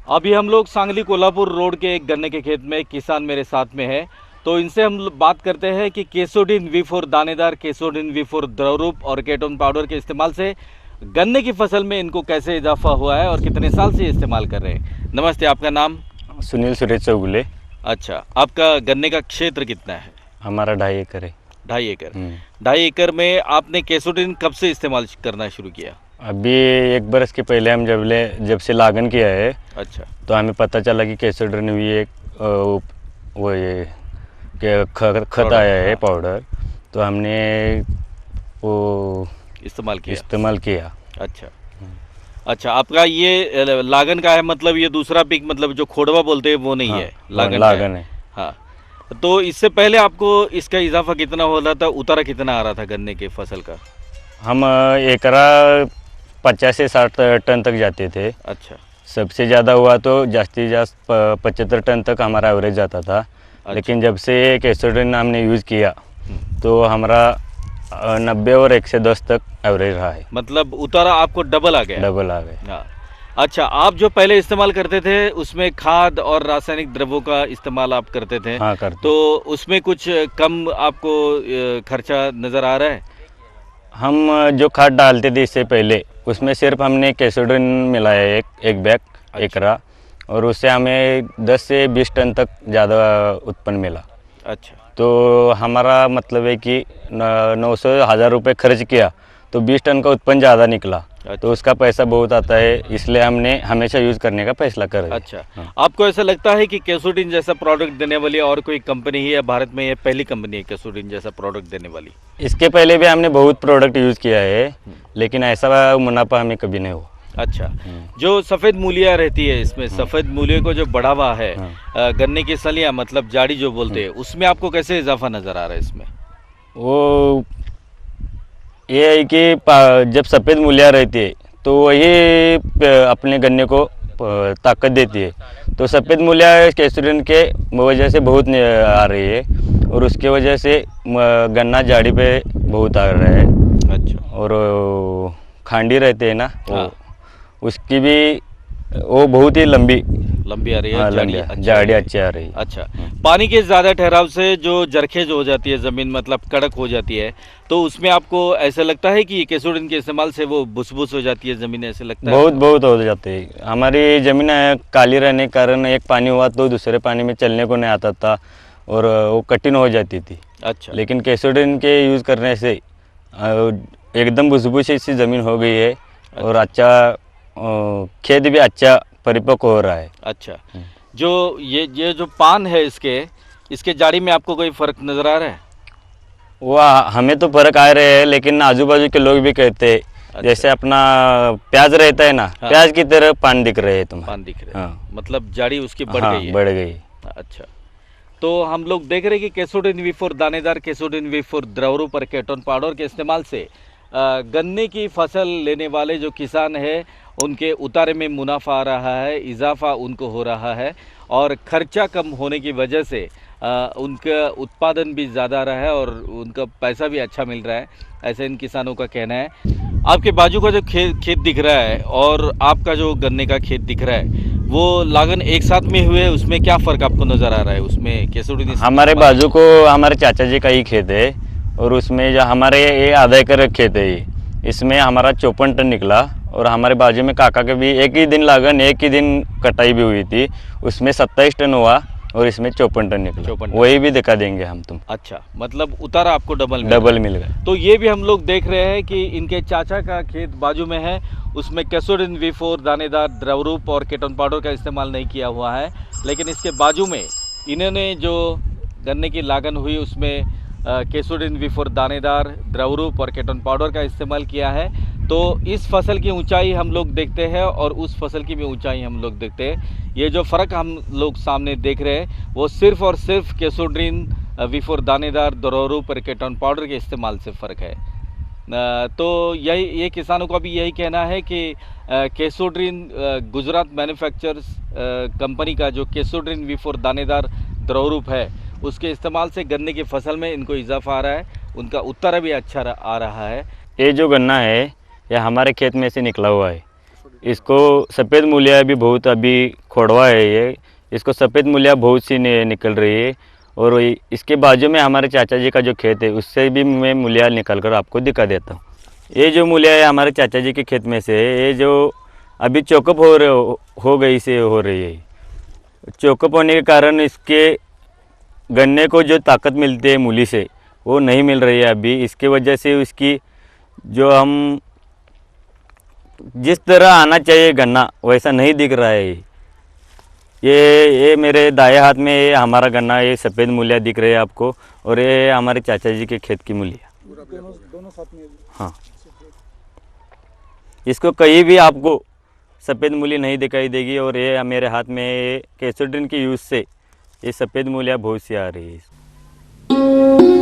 अभी हम लोग सांगली कोल्हापुर रोड के एक गन्ने के खेत में एक किसान मेरे साथ में है, तो इनसे हम बात करते हैं कि केसोडिन V4 दानेदार, केसोडिन V4 द्रवरूप और केटोन पाउडर के इस्तेमाल से गन्ने की फसल में इनको कैसे इजाफा हुआ है और कितने साल से इस्तेमाल कर रहे हैं। नमस्ते, आपका नाम? सुनील सुरेश चौगुले। अच्छा, आपका गन्ने का क्षेत्र कितना है? हमारा 2.5 एकड़ है। 2.5 एकड़। 2.5 एकड़ में आपने केसोडिन कब से इस्तेमाल करना शुरू किया? अभी 1 बरस के पहले हम जब से लागन किया है। अच्छा, तो हमें पता चला कि केसोडिन भी एक वो ये खत आया है पाउडर, तो हमने वो इस्तेमाल किया। अच्छा अच्छा, आपका ये लागन का है, मतलब ये दूसरा पिक, मतलब जो खोड़वा बोलते हैं वो नहीं? हाँ, है लागन लागन है। हाँ, तो इससे पहले आपको इसका इजाफा कितना हो रहा था, उतारा कितना आ रहा था गन्ने के फसल का? हम एकरा 50 से 60 टन तक जाते थे। अच्छा, सबसे ज़्यादा हुआ तो जास्ती जास्त 75 टन तक हमारा एवरेज जाता था। अच्छा। लेकिन जब से केसोडिन हमने यूज़ किया तो हमारा 90 और 110 तक एवरेज रहा है। मतलब उतारा आपको डबल आ गया? डबल आ गए। हाँ। अच्छा, आप जो पहले इस्तेमाल करते थे उसमें खाद और रासायनिक द्रव्यों का इस्तेमाल आप करते थे? हाँ, करते। तो उसमें कुछ कम आपको खर्चा नज़र आ रहा है? हम जो खाद डालते थे इससे पहले, उसमें सिर्फ हमने केसोडिन मिलाया एक बैग। अच्छा। एकरा, और उससे हमें 10 से 20 टन तक ज़्यादा उत्पन्न मिला। अच्छा, तो हमारा मतलब है कि 900-1000 रुपये खर्च किया तो 20 टन का उत्पन्न ज़्यादा निकला। अच्छा। तो उसका पैसा बहुत आता है, इसलिए हमने हमेशा यूज़ करने का फैसला करा। अच्छा। हाँ। आपको ऐसा लगता है कि केसोडिन जैसा प्रोडक्ट देने वाली और कोई कंपनी ही है भारत में? ये पहली कंपनी है केसोडिन जैसा प्रोडक्ट देने वाली? इसके पहले भी हमने बहुत प्रोडक्ट यूज़ किया है, लेकिन ऐसा मुनाफा हमें कभी नहीं हुआ। अच्छा, जो सफ़ेद मूलियाँ रहती है इसमें, सफ़ेद मूलियों को जो बढ़ावा है, गन्ने की सलियाँ मतलब जाड़ी जो बोलते हैं, उसमें आपको कैसे इजाफा नज़र आ रहा है इसमें? वो ये है कि जब सफ़ेद मूलियाँ रहती है तो वही अपने गन्ने को ताकत देती है। तो सफ़ेद मूलियाँ केसोडिन के वजह से बहुत आ रही है, और उसके वजह से गन्ना जाड़ी पे बहुत आ रहा है। अच्छा। और खांडी रहते हैं ना, हाँ। उसकी भी वो बहुत ही लंबी आ रही है। हाँ, जाड़ी अच्छी आ रही है। अच्छा, पानी के ज़्यादा ठहराव से जो जरखेज हो जाती है ज़मीन, मतलब कड़क हो जाती है, तो उसमें आपको ऐसा लगता है कि केसोडिन के इस्तेमाल से वो भुस-भुस हो जाती है ज़मीन, ऐसे लगता है? बहुत हो जाते हैं। हमारी ज़मीन काली रहने के कारण एक पानी हुआ तो दूसरे पानी में चलने को नहीं आता था, और वो कठिन हो जाती थी। अच्छा। लेकिन केसोडिन के यूज़ करने से एकदम भुस-भुस सी ज़मीन हो गई है, और अच्छा खेत भी अच्छा परिपक्व हो रहा है। अच्छा, जो ये जो पान है इसके जाड़ी में आपको कोई फ़र्क नज़र आ रहा है? वो हमें तो फ़र्क आ रहे हैं, लेकिन आजू-बाजू के लोग भी कहते हैं। अच्छा। जैसे अपना प्याज रहता है ना, हाँ। प्याज की तरह पान दिख रहे हैं तुम्हें। पान दिख रहे हैं। हाँ। मतलब जाड़ी उसकी बढ़ हाँ, गई है? बढ़ गई। अच्छा, तो हम लोग देख रहे हैं कि केसोडिन V4 दानेदार, केसोडिन V4 द्रवरूप और केटोन पाउडर के इस्तेमाल से गन्ने की फसल लेने वाले जो किसान हैं उनके उतारे में मुनाफा आ रहा है, इजाफा उनको हो रहा है, और खर्चा कम होने की वजह से उनका उत्पादन भी ज़्यादा रहा है और उनका पैसा भी अच्छा मिल रहा है, ऐसे इन किसानों का कहना है। आपके बाजू का जो खेत दिख रहा है और आपका जो गन्ने का खेत दिख रहा है, वो लागन एक साथ में हुए, उसमें क्या फ़र्क आपको नज़र आ रहा है? उसमें केसोडिन हमारे बाजू को हमारे चाचा जी का ही खेत है, और उसमें जो हमारे ये आधा एकड़ खेत है, इसमें हमारा 54 टन निकला। और हमारे बाजू में काका के भी एक ही दिन लागन, एक ही दिन कटाई भी हुई थी, उसमें 27 टन हुआ, और इसमें 54 टन निकला। 54 टन। वही भी दिखा देंगे हम तुम। अच्छा, मतलब उतारा आपको डबल मिल गया। तो ये भी हम लोग देख रहे हैं कि इनके चाचा का खेत बाजू में है, उसमें केसोडिन V4 दानेदार, द्रवरूप और केटोन पाउडर का इस्तेमाल नहीं किया हुआ है, लेकिन इसके बाजू में इन्होंने जो गन्ने की लागन हुई उसमें केसोडिन V4 दानेदार, द्रवरूप और केटोन पाउडर का इस्तेमाल किया है। तो इस फसल की ऊंचाई हम लोग देखते हैं और उस फसल की भी ऊंचाई हम लोग देखते हैं। ये जो फ़र्क हम लोग सामने देख रहे हैं वो सिर्फ़ और सिर्फ केसोडिन V4 दानेदार, द्रवरूप और केटोन पाउडर के इस्तेमाल से फ़र्क है। तो ये किसानों का भी यही कहना है कि केसोडिन गुजरात मैन्युफैक्चरर्स कंपनी का जो केसोडिन V4 दानेदार द्रवरूप है उसके इस्तेमाल से गन्ने की फसल में इनको इजाफा आ रहा है, उनका उत्तर भी अच्छा आ रहा है। ये जो गन्ना है ये हमारे खेत में से निकला हुआ है। इसको सफ़ेद मूलिया भी बहुत अभी खोड़वा है ये, इसको सफ़ेद मूलिया बहुत सी निकल रही है। और इसके बाजू में हमारे चाचा जी का जो खेत है उससे भी मैं मूलिया निकल कर आपको दिखा देता हूँ। ये जो मूलिया है हमारे चाचा जी के खेत में से है, ये जो अभी चोकअप हो गई से हो रही है। चोकअप होने के कारण इसके गन्ने को जो ताकत मिलती है मूली से वो नहीं मिल रही है अभी। इसके वजह से उसकी जो हम जिस तरह आना चाहिए गन्ना वैसा नहीं दिख रहा है। ये मेरे दाएं हाथ में ये हमारा गन्ना, ये सफ़ेद मूलिया दिख रही है आपको, और ये हमारे चाचा जी के खेत की मूलिया दोनों साथ में। हाँ, इसको कहीं भी आपको सफ़ेद मूली नहीं दिखाई देगी। और ये मेरे हाथ में ये कैसोड्रिन की यूज़ से ये सफ़ेद मूलिया बहुत सी आ रही है।